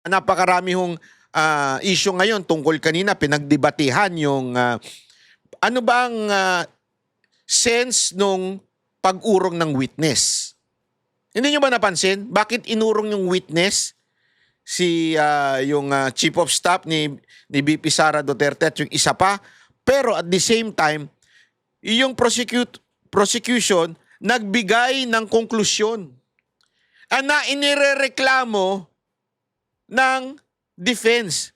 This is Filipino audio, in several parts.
napakarami hong issue ngayon tungkol kanina, pinagdebatehan yung ano ba ang sense nung pag-urong ng witness. Hindi nyo ba napansin? Bakit inurong yung witness? Yung Chief of Staff ni VP Sara Duterte at yung isa pa. Pero at the same time, yung prosecution nagbigay ng konklusyon. Na inirereklamo ng defense.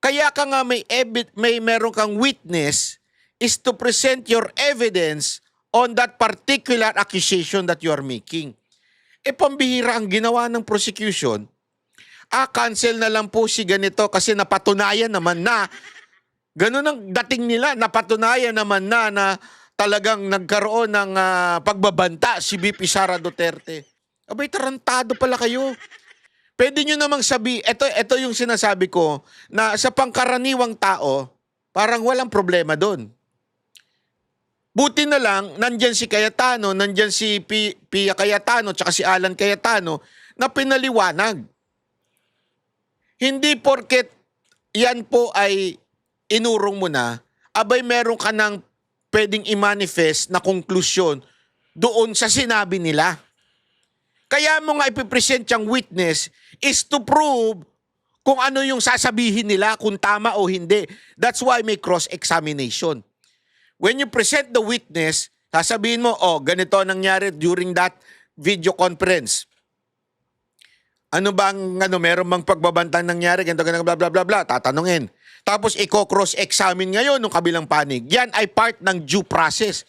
Kaya ka nga may meron kang witness is to present your evidence on that particular accusation that you are making. Pambihira ang ginawa ng prosecution. Cancel na lang po si ganito kasi napatunayan naman na, ganun ang dating nila, napatunayan naman na talagang nagkaroon ng pagbabanta si VP Sara Duterte. Abay, tarantado pala kayo. Pwede nyo namang ito yung sinasabi ko, na sa pangkaraniwang tao, parang walang problema doon. Buti na lang, nandyan si Cayetano, nandyan si Pia Cayetano, tsaka si Alan Cayetano, na pinaliwanag. Hindi porket yan po ay inurong mo na, abay meron ka ng pwedeng i-manifest na konklusyon doon sa sinabi nila. Kaya mo nga ipipresent yung witness is to prove kung ano yung sasabihin nila, kung tama o hindi. That's why may cross-examination. When you present the witness, sasabihin mo, ganito nangyari during that video conference. Ano bang, meron bang pagbabantang nangyari, ganito, bla bla bla bla, tatanungin. Tapos i-cross-examine ngayon ng kabilang panig. Yan ay part ng due process.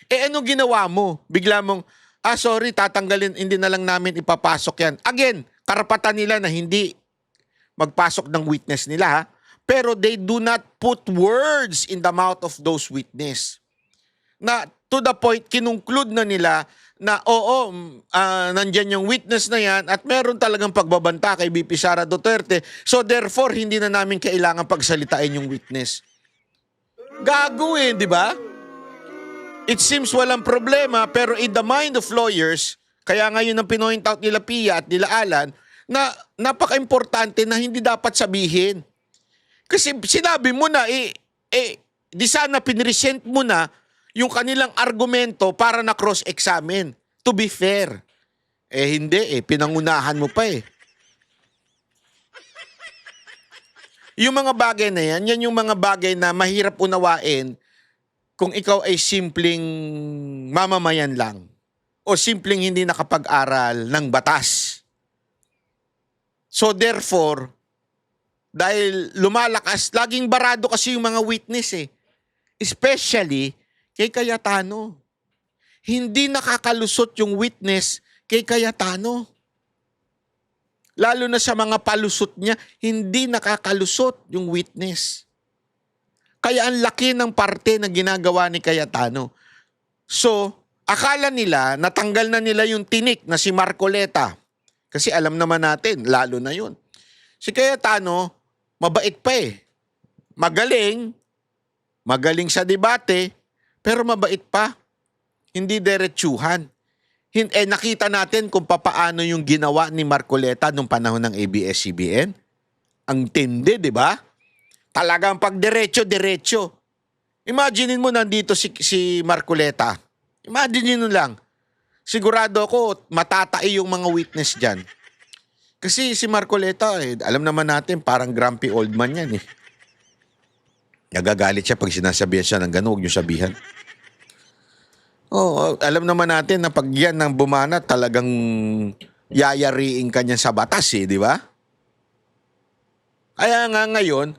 Anong ginawa mo? Bigla mong, sorry, tatanggalin, hindi na lang namin ipapasok yan. Again, karapatan nila na hindi magpasok ng witness nila, ha? Pero they do not put words in the mouth of those witness. Na to the point, kinungklud na nila na nandyan yung witness na yan at meron talagang pagbabanta kay VP Sara Duterte. So therefore, hindi na namin kailangan pagsalitain yung witness. Gagawin, di ba? It seems walang problema, pero in the mind of lawyers, kaya ngayon ang pinoint out nila Pia at nila Alan, na napaka-importante na hindi dapat sabihin. Kasi sinabi mo na, di sana pinresent mo na yung kanilang argumento para na cross-examine. To be fair. Hindi, pinangunahan mo pa . Yung mga bagay na yan yung mga bagay na mahirap unawain kung ikaw ay simpleng mamamayan lang o simpleng hindi nakapag-aral ng batas. So therefore, dahil lumalakas, laging barado kasi yung mga witness . Especially kay Cayetano. Hindi nakakalusot yung witness kay Cayetano. Lalo na sa mga palusot niya, hindi nakakalusot yung witness. Kaya ang laki ng parte na ginagawa ni Cayetano. So, akala nila, natanggal na nila yung tinik na si Marcoleta. Kasi alam naman natin, lalo na yun. Si Cayetano, mabait pa . Magaling sa debate, pero mabait pa. Hindi diretsuhan. Nakita natin kung papaano yung ginawa ni Marcoleta nung panahon ng ABS-CBN. Ang tindi, di ba? Talagang pag diretso. Imaginin mo nandito si Marcoleta. Imaginin mo lang. Sigurado ako matatai yung mga witness dyan. Kasi si Marcoleta, alam naman natin, parang grumpy old man yan . Nagagalit siya pag sinasabihan siya ng gano'n, huwag niyo sabihan. Alam naman natin na pag yan ng bumana, talagang yayariin ka niya sa batas , di ba? Kaya nga ngayon,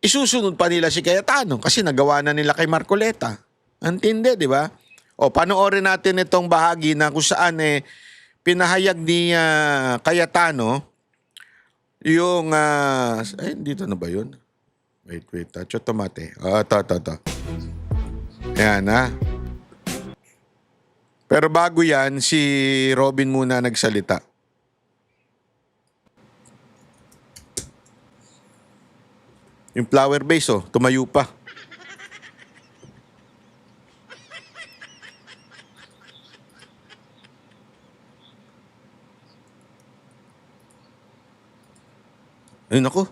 isusunod pa nila si Cayetano kasi nagawa na nila kay Marcoleta. Antindi, di ba? Panoorin natin itong bahagi na kung saan pinahayag ni Cayetano yung dito na ba yun? Wait, Choto mate. Ito. Ayan, Pero bago yan, si Robin muna nagsalita. Yung flower base, tumayo pa. Ay, naku.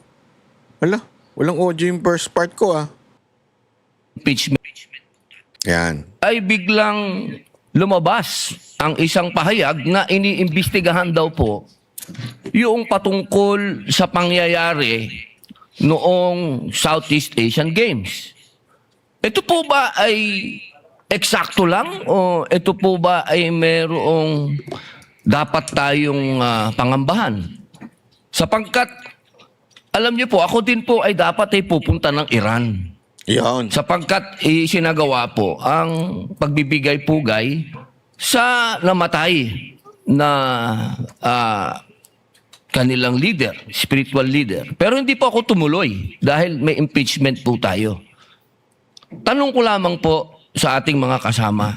Wala. Walang audio yung first part ko, Impeachment Yan. ay biglang lumabas ang isang pahayag na iniimbestigahan daw po yung patungkol sa pangyayari noong Southeast Asian Games. Ito po ba ay eksakto lang o ito po ba ay merong dapat tayong pangambahan? Sapagkat, alam niyo po, ako din po ay dapat ay pupunta ng Iran. Yan. Sapagkat isinagawa po ang pagbibigay-pugay sa namatay na kanilang leader, spiritual leader. Pero hindi po ako tumuloy dahil may impeachment po tayo. Tanong ko lamang po sa ating mga kasama,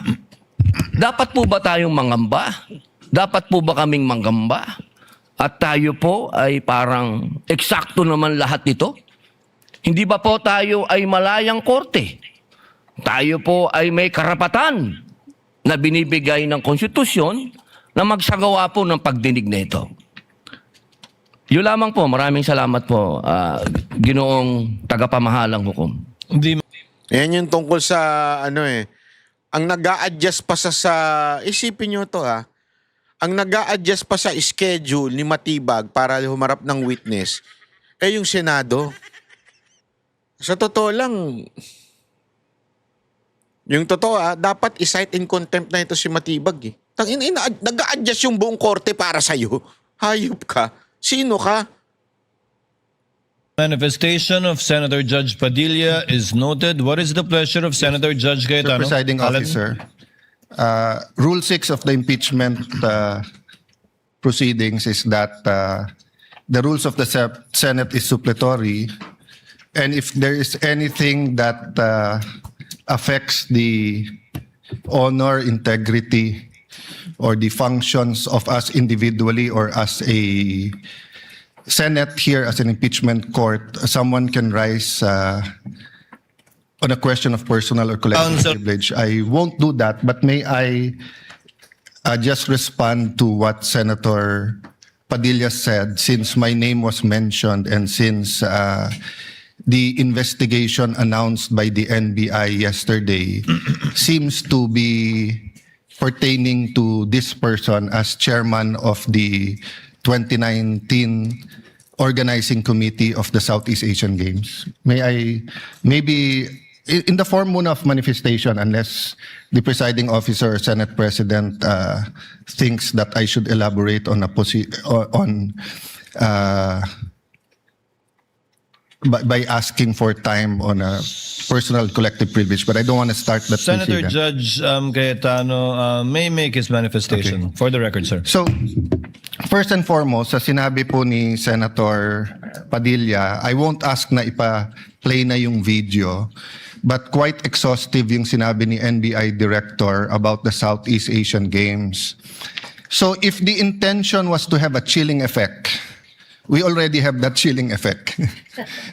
dapat po ba tayong mangamba? Dapat po ba kaming manggamba? At tayo po ay parang eksakto naman lahat ito? Hindi ba po tayo ay malayang korte? Tayo po ay may karapatan na binibigay ng konstitusyon na magsagawa po ng pagdinig na ito. Yun lamang po. Maraming salamat po, Ginoong tagapamahalang hukom. Yan yung tungkol sa ang nag-a-adjust pa sa isipin nyo to ang nag-a-adjust pa sa schedule ni Matibag para humarap ng witness yung Senado. Sa totoo lang, yung totoo dapat i-cite in contempt na ito si Matibag nag-a-adjust yung buong korte para sa'yo. Hayop ka. Sino ka? Manifestation of Senator Judge Padilla is noted. What is the pleasure of Senator Judge Mr. Cayetano? Presiding Alan? Officer, Rule 6 of the impeachment proceedings is that the rules of the Senate is suppletory, and if there is anything that affects the honor, integrity, or the functions of us individually or as a Senate here as an impeachment court, someone can rise on a question of personal or collective Counsel. privilege. I won't do that, but may I just respond to what Senator Padilla said, since my name was mentioned and since the investigation announced by the NBI yesterday seems to be pertaining to this person as chairman of the 2019 organizing committee of the Southeast Asian Games. May I, maybe in the form muna of manifestation, unless the presiding officer or Senate President thinks that I should elaborate on by asking for time on a personal collective privilege, but I don't want to start that. Senator procedure. Judge Cayetano may make his manifestation. Okay. For the record, sir. So, first and foremost, sa sinabi po ni Senator Padilla, I won't ask na ipa-play na yung video, but quite exhaustive yung sinabi ni NBI Director about the Southeast Asian Games. So, if the intention was to have a chilling effect, we already have that chilling effect.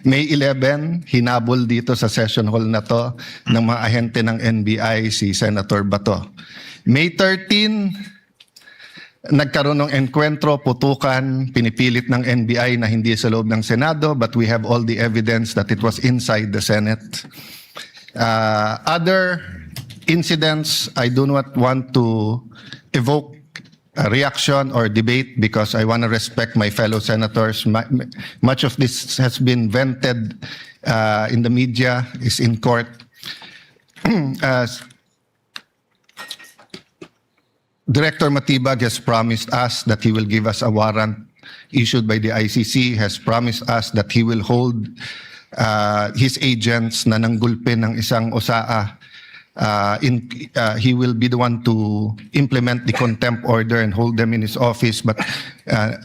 May 11, hinabol dito sa session hall na to ng mga ahente ng NBI si Senator Bato. May 13, nagkaroon ng enkwentro, putukan, pinipilit ng NBI na hindi sa loob ng Senado, but we have all the evidence that it was inside the Senate. Other incidents, I do not want to evoke a reaction or debate because I want to respect my fellow senators. Much of this has been vented in the media, is in court. Director Matibag has promised us that he will give us a warrant issued by the ICC, has promised us that he will hold his agents na nanggulpin ng isang OSAA. He will be the one to implement the contempt order and hold them in his office, but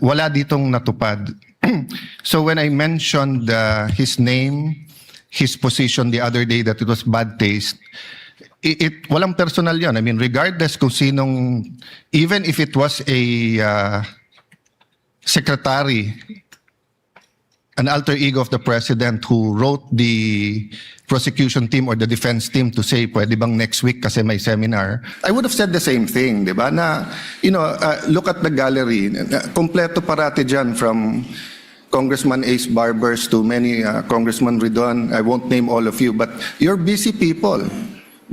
wala ditong natupad. So when I mentioned his name, his position the other day that it was bad taste, walang personal yan. I mean, regardless kung sinong, even if it was a secretary, an alter ego of the president who wrote the prosecution team or the defense team to say, pwede bang next week kasi may seminar, I would have said the same thing, di ba? Na, look at the gallery. Kompleto parati dyan from Congressman Ace Barbers to many Congressman Ridon. I won't name all of you, but you're busy people.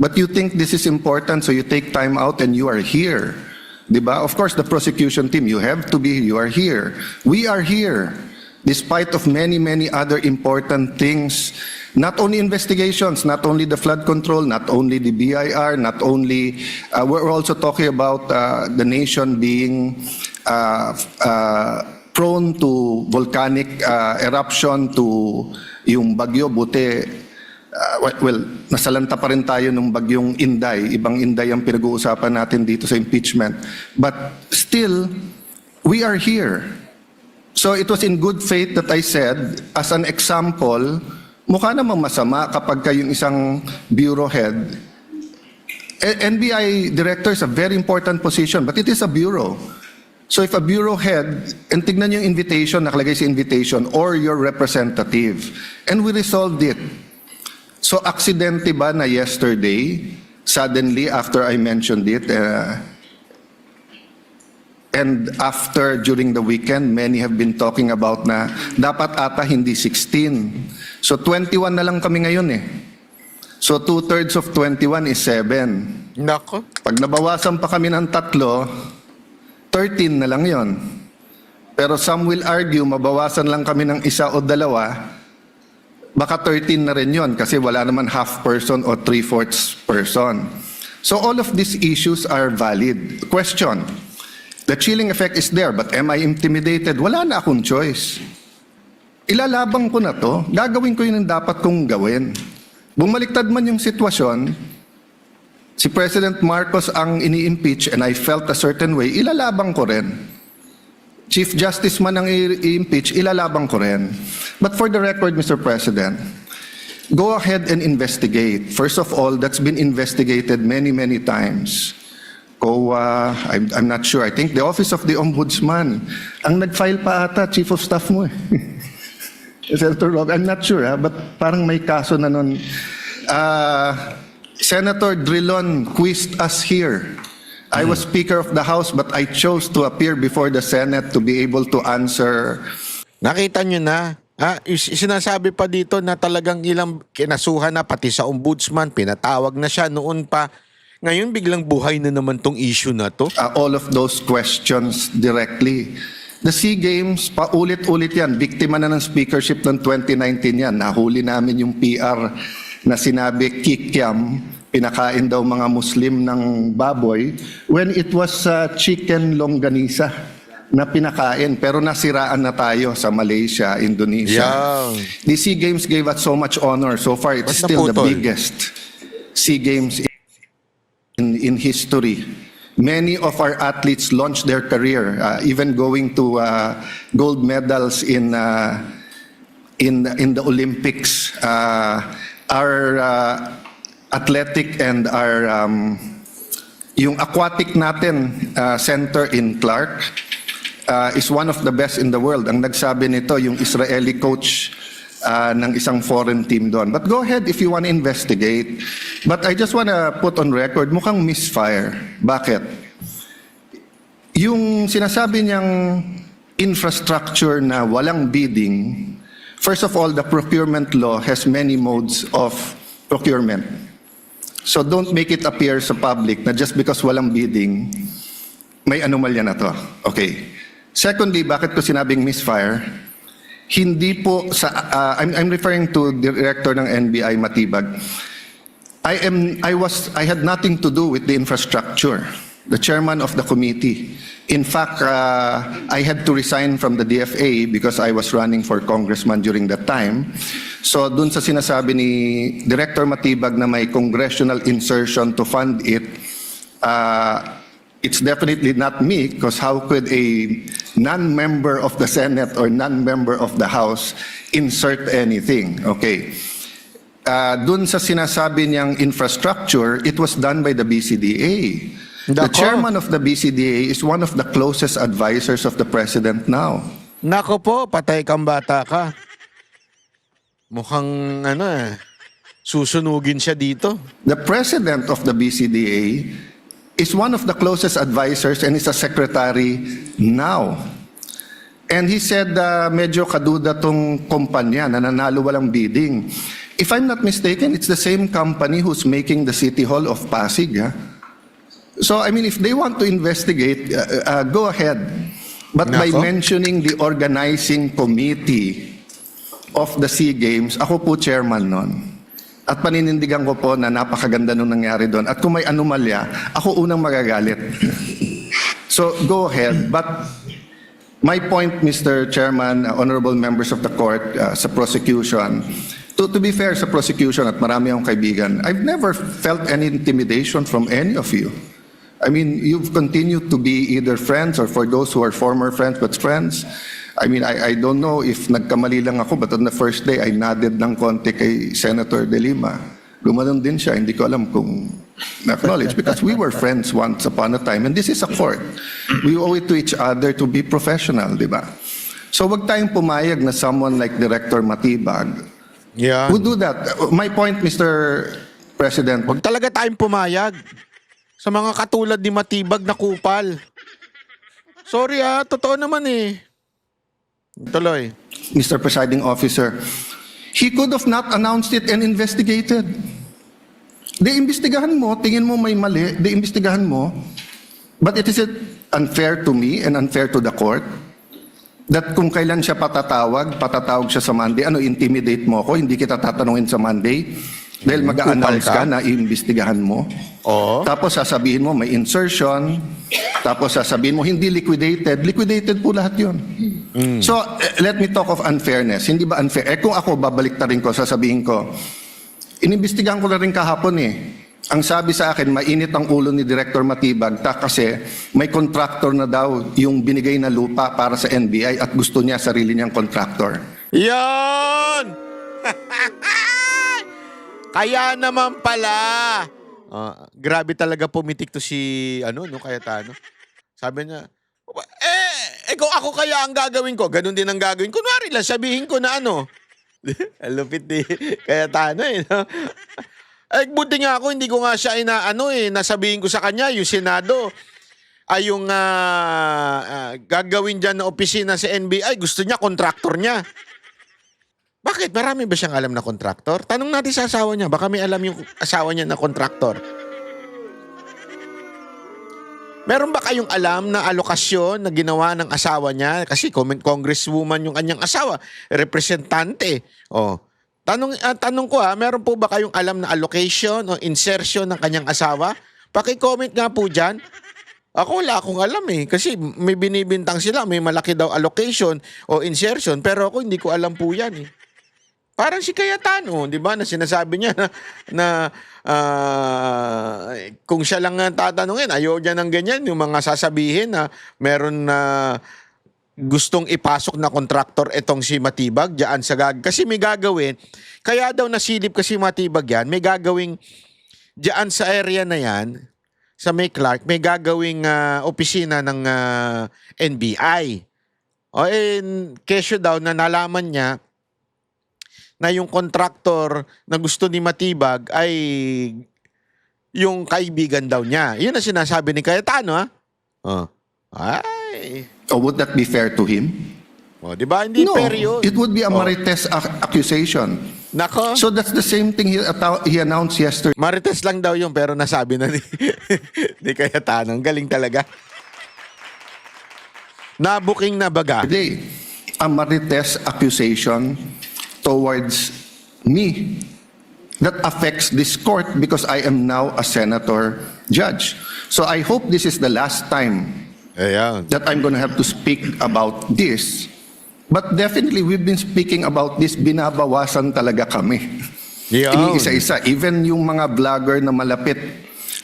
But you think this is important, so you take time out and you are here. Diba? Of course, the prosecution team, you have to be, you are here. We are here, despite of many, many other important things. Not only investigations, not only the flood control, not only the BIR, not only, we're also talking about the nation being prone to volcanic eruption, to yung bagyo, buti, well, nasalanta pa rin tayo ng bagyong Inday. Ibang Inday ang pinag-uusapan natin dito sa impeachment. But still, we are here. So it was in good faith that I said, as an example, mukha namang masama kapag kayong isang bureau head. NBI director is a very important position, but it is a bureau. So if a bureau head, and tignan yung invitation, nakalagay sa invitation, or your representative, and we resolved it. So aksidente ba na yesterday, suddenly after I mentioned it, and after during the weekend, many have been talking about na dapat ata hindi 16. So 21 na lang kami ngayon eh. So 2/3 of 21 is 7. Nako. Pag nabawasan pa kami ng 3, 13 na lang yon. Pero some will argue, mabawasan lang kami ng 1 o 2, baka 13 na rin yon kasi wala naman half person o 3/4 person. So all of these issues are valid. Question, the chilling effect is there, but am I intimidated? Wala na akong choice. Ilalabang ko na to, gagawin ko yun ang dapat kong gawin. Bumaliktad man yung sitwasyon, si President Marcos ang ini-impeach and I felt a certain way, ilalabang ko rin. Chief Justice man ang i-impeach, ilalabang ko rin. But for the record, Mr. President, go ahead and investigate. First of all, that's been investigated many, many times. COA, I'm not sure. I think the Office of the Ombudsman, ang nag-file pa ata, Chief of Staff mo eh. Senator Rob, I'm not sure, but parang may kaso na nun. Senator Drilon quizzed us here. I was Speaker of the House, but I chose to appear before the Senate to be able to answer. Nakita nyo na. Sinasabi pa dito na talagang ilang kinasuhan na pati sa ombudsman, pinatawag na siya noon pa. Ngayon biglang buhay na naman tong issue na to. All of those questions directly. The SEA Games, paulit-ulit yan. Biktima na ng speakership ng 2019 yan. Nahuli namin yung PR na sinabi kikiam, pinakain daw mga Muslim ng baboy, when it was chicken longganisa na pinakain. Pero nasiraan na tayo sa Malaysia, Indonesia. Yeah. The SEA Games gave us so much honor. So far, it's Ba't still the naputol? biggest SEA Games in history. Many of our athletes launched their career, even going to gold medals in the Olympics. Our athletic and our yung aquatic natin center in Clark is one of the best in the world. Ang nagsabi nito yung Israeli coach ng isang foreign team doon. But go ahead if you want to investigate. But I just want to put on record, mukhang misfire. Bakit? Yung sinasabi niyang infrastructure na walang bidding, first of all, the procurement law has many modes of procurement. So don't make it appear sa public na just because walang bidding, may anomalya na to. Okay. Secondly, bakit ko sinabing misfire? Hindi po sa I'm referring to director ng NBI Matibag. I had nothing to do with the infrastructure. The chairman of the committee. In fact, I had to resign from the DFA because I was running for congressman during that time. So dun sa sinasabi ni Director Matibag na may congressional insertion to fund it, it's definitely not me, because how could a non-member of the Senate or non-member of the House insert anything? Okay. Dun sa sinasabi niyang infrastructure, it was done by the BCDA. The Nako. chairman of the BCDA is one of the closest advisors of the President now. Nako po, patay kang bata ka. Mukhang susunugin siya dito. The President of the BCDA is one of the closest advisors and is a secretary now. And he said medyo kaduda tong kumpanya na nanalo walang bidding. If I'm not mistaken, it's the same company who's making the City Hall of Pasig. So, I mean, if they want to investigate, go ahead. But by Nako. mentioning the organizing committee of the SEA Games, ako po chairman nun. At paninindigan ko po na napakaganda nung nangyari doon. At kung may anomalya, ako unang magagalit. So, go ahead. But my point, Mr. Chairman, honorable members of the court, sa prosecution, to be fair sa prosecution at marami akong kaibigan, I've never felt any intimidation from any of you. I mean, you've continued to be either friends or for those who are former friends but friends. I mean, I don't know if nagkamali lang ako, but on the first day, I nodded ng konti kay Senator De Lima. Gumanon din siya, hindi ko alam kung na-acknowledge because we were friends once upon a time and this is a court. We owe it to each other to be professional, di ba? So wag tayong pumayag na someone like Director Matibag Yeah. who do that. My point, Mr. President, Huwag talaga tayong pumayag sa mga katulad ni Matibag na kupal. Sorry totoo naman eh. Tuloy. Mr. Presiding Officer, he could have not announced it and investigated. Imbestigahan mo, tingin mo may mali, imbestigahan mo. But it is unfair to me and unfair to the court that kung kailan siya patatawag siya sa Monday, intimidate mo ako, hindi kita tatanungin sa Monday dahil mag-a-announce Kupal ka? ka na iimbestigahan mo. Oo. Tapos sasabihin mo may insertion, tapos sasabihin mo hindi liquidated po lahat yun. So let me talk of unfairness. Hindi ba unfair? Kung ako babaliktarin ko, sasabihin ko, inimbestigahan ko na rin kahapon eh. Ang sabi sa akin, mainit ang ulo ni Director Matibag kasi may contractor na daw yung binigay na lupa para sa NBI at gusto niya sarili niyang contractor. Yan! Kaya naman pala. Grabe talaga pumitik to si Cayetano. Sabi niya, kung ako kaya ang gagawin ko, ganun din ang gagawin. Kunwari lang, sabihin ko na Lupit ni Cayetano eh. No? Buti nga ako, hindi ko nga siya nasabihin ko sa kanya, yung Senado, ay yung gagawin dyan na opisina sa NBI, gusto niya, kontraktor niya. Bakit? Marami ba siyang alam na kontraktor? Tanong natin sa asawa niya, baka may alam yung asawa niya na kontraktor. Meron ba kayong alam na alokasyon na ginawa ng asawa niya? Kasi congresswoman yung kanyang asawa, representante. Tanong ko meron po ba kayong alam na allocation o insertion ng kanyang asawa? Paki-comment nga po dyan. Ako wala akong alam eh. Kasi may binibintang sila, may malaki daw allocation o insertion. Pero ako hindi ko alam po yan eh. Parang si Cayetano, di ba, na sinasabi niya na kung siya lang tatanungin, ayaw niya ng ganyan, yung mga sasabihin na meron na gustong ipasok na kontraktor itong si Matibag diyan sa kasi may gagawin. Kaya daw nasilip kasi Matibag yan, may gagawing diyan sa area na yan, sa May Clark, may gagawing opisina ng NBI. Kesyo daw na nalaman niya na yung kontraktor na gusto ni Matibag ay yung kaibigan daw niya. Yun ang sinasabi ni Cayetano, Ay. Would that be fair to him? Di ba? Hindi No, fair yun. it would be a Marites accusation. Nako. So that's the same thing he announced yesterday. Marites lang daw yun pero nasabi na ni Cayetano. Ang galing talaga. Nabuking na baga. Today, a Marites accusation towards me that affects this court because I am now a senator judge. So I hope this is the last time Ayan. that I'm going to have to speak about this. But definitely, we've been speaking about this, binabawasan talaga kami. Yan. Iniisa-isa. Even yung mga vlogger na malapit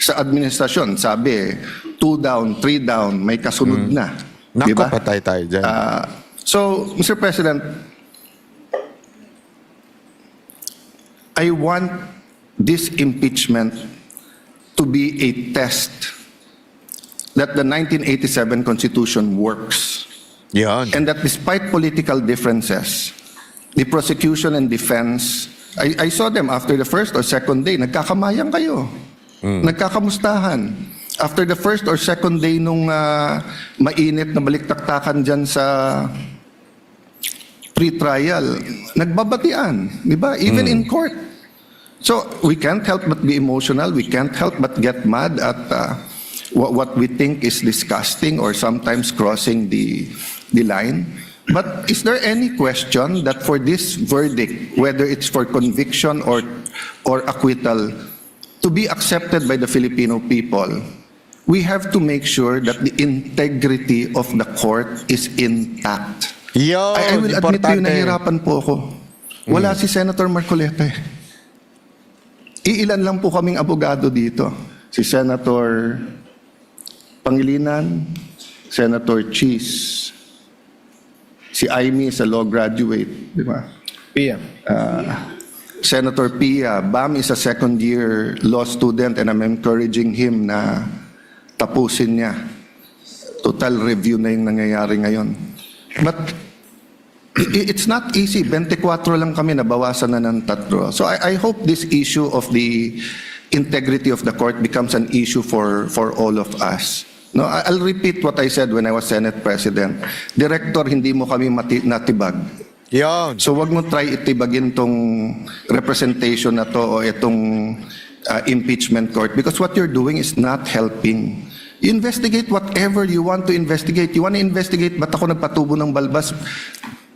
sa administrasyon, sabi, 2 down, 3 down, may kasunod na. Nako, Diba? patay tayo dyan. So, Mr. President, I want this impeachment to be a test that the 1987 Constitution works. Yan. And that despite political differences, the prosecution and defense, I saw them after the first or second day, nagkakamayang kayo. Nagkakamustahan. After the first or second day nung mainit na baliktaktakan dyan sa pre-trial, nagbabatian, di ba? Even in court. So we can't help but be emotional. We can't help but get mad at what we think is disgusting or sometimes crossing the line. But is there any question that for this verdict, whether it's for conviction or acquittal, to be accepted by the Filipino people, we have to make sure that the integrity of the court is intact. Yo, I will admit to you, importante. nahirapan po ako. Wala si Senator Marcoleta. Iilan lang po kaming abogado dito. Si Senator Pangilinan, Senator Cheese, si Aimee is a law graduate, di ba? PM. Senator Pia, Bam is a second-year law student and I'm encouraging him na tapusin niya. Total review na yung nangyayari ngayon. But it's not easy. 24 lang kami, nabawasan na ng 3. So I hope this issue of the integrity of the court becomes an issue for all of us. No, I'll repeat what I said when I was Senate President. Director, hindi mo kami natibag. Yun. So wag mo try itibagin tong representation na to o itong impeachment court because what you're doing is not helping. You investigate whatever you want to investigate. You want to investigate, ba't ako nagpatubo ng balbas?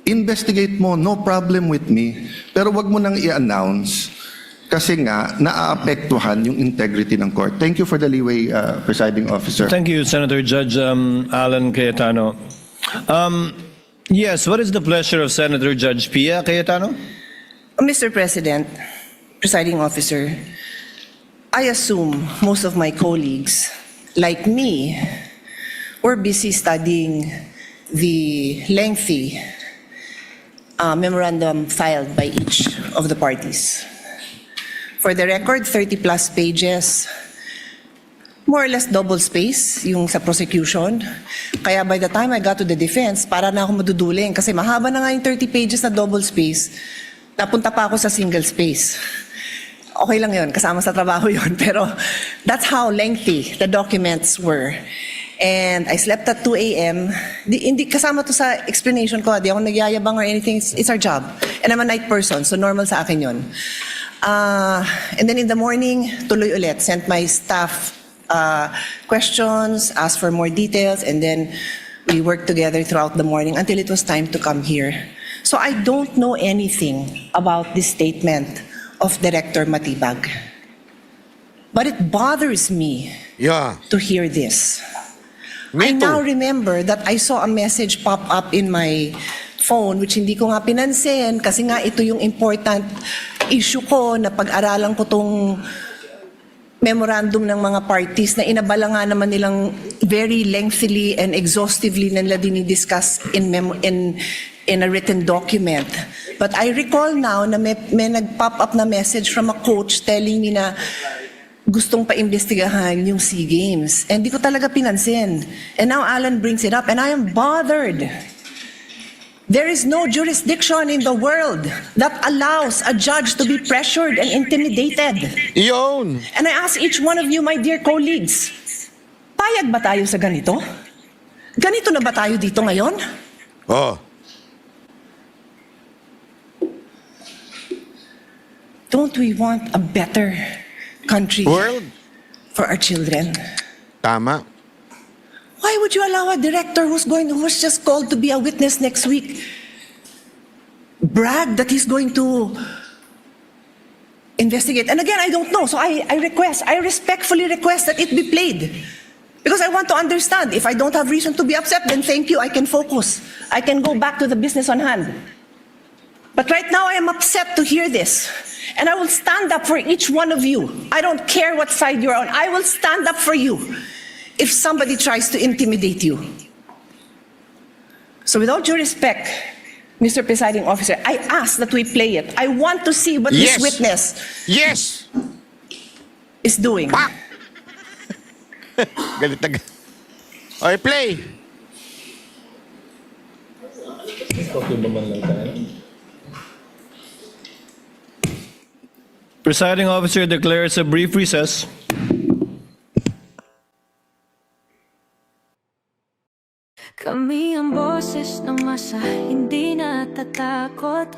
Investigate mo, no problem with me. Pero wag mo nang i-announce kasi nga naaapektuhan yung integrity ng court. Thank you for the leeway, Presiding Officer. Thank you, Senator Judge Alan Cayetano. Yes, what is the pleasure of Senator Judge Pia Cayetano? Mr. President, Presiding Officer, I assume most of my colleagues, like me, were busy studying the lengthy memorandum filed by each of the parties. For the record, 30+ pages, more or less double space yung sa prosecution. Kaya by the time I got to the defense, para na ako maduduling kasi mahaba na nga yung 30 pages na double space. Napunta pa ako sa single space. Okay lang yun, kasama sa trabaho yun. Pero that's how lengthy the documents were. And I slept at 2 a.m. Hindi kasama to sa explanation ko. Di ako nagyayabang or anything. It's our job. And I'm a night person, so normal sa akin yun. And then in the morning, tuloy ulit. Sent my staff questions, asked for more details, and then we worked together throughout the morning until it was time to come here. So I don't know anything about this statement of Director Matibag. But it bothers me Yeah. to hear this. Me I now too. remember that I saw a message pop up in my phone which hindi ko nga pinansin kasi nga ito yung important issue ko na pag-aralan ko tong memorandum ng mga parties na inabala nga naman nilang very lengthily and exhaustively na nila dinidiscuss in a written document. But I recall now na may nag-pop up na message from a coach telling me na gustong paimbestigahan yung SEA Games. And di ko talaga pinansin. And now Alan brings it up and I am bothered. There is no jurisdiction in the world that allows a judge to be pressured and intimidated. Yun. And I ask each one of you, my dear colleagues, payag ba tayo sa ganito? Ganito na ba tayo dito ngayon? Oh. Don't we want a better country World. for our children? Tama. Why would you allow a director who's just called to be a witness next week brag that he's going to investigate? And again, I don't know. So I respectfully request that it be played. Because I want to understand. If I don't have reason to be upset, then thank you, I can focus. I can go back to the business on hand. But right now, I am upset to hear this. And I will stand up for each one of you. I don't care what side you're on. I will stand up for you if somebody tries to intimidate you. So with all due respect, Mr. Presiding Officer, I ask that we play it. I want to see what Yes. this witness Yes. is doing. Pak! Galit na galit. Okay, play. Presiding Officer declares a brief recess. Kami ang boses ng masa, hindi natatakot.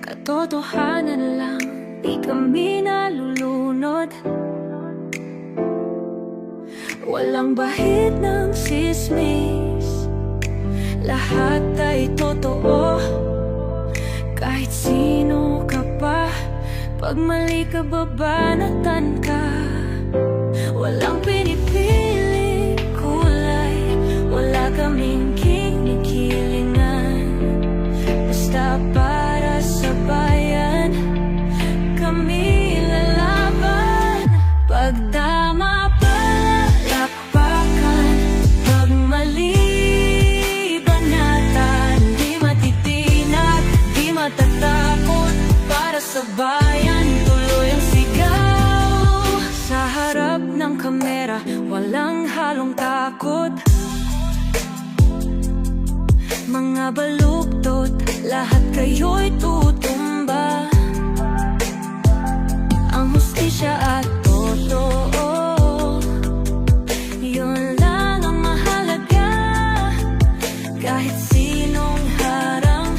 Katotohanan lang, di kami nalulunod. Walang bahid ng sismis, lahat ay totoo. Kahit sino ka pa, pag mali ka babanatan ka. Walang pinipili kulay, wala kaming kinikilingan. Basta para sa bayan, kami lalaban. Pag tama palakpakan, pag mali banatan. Di matitinag, di matatakot, para sa bayan tuloy ang sigaw. Sa harap ng kamera, walang halong takot. Mga baluktot, lahat kayo'y tutumba. Ang hustisya at totoo, yun lang ang mahalaga. Kahit sinong harang,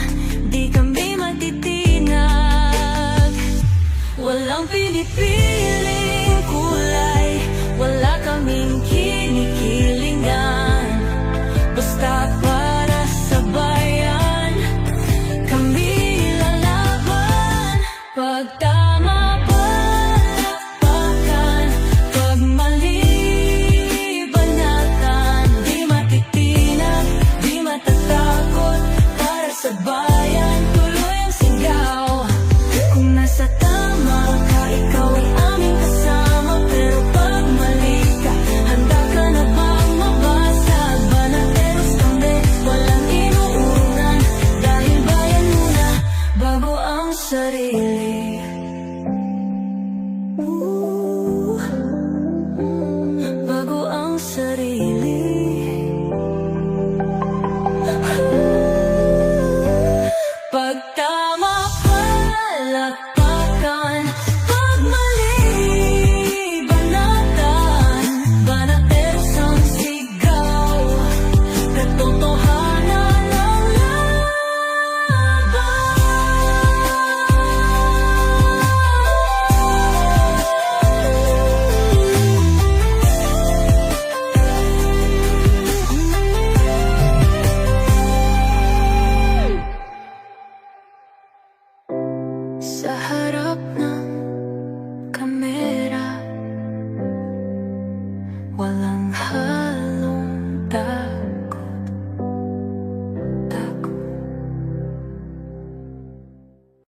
di kami matitinag. Walang pinipiling kulay, wala kaming kinikilingan. Basta para sa bayan, kami lalaban. Pag tama palakpakan, pag mali banatan. Di matitinag, di matatakot, para sa bayan.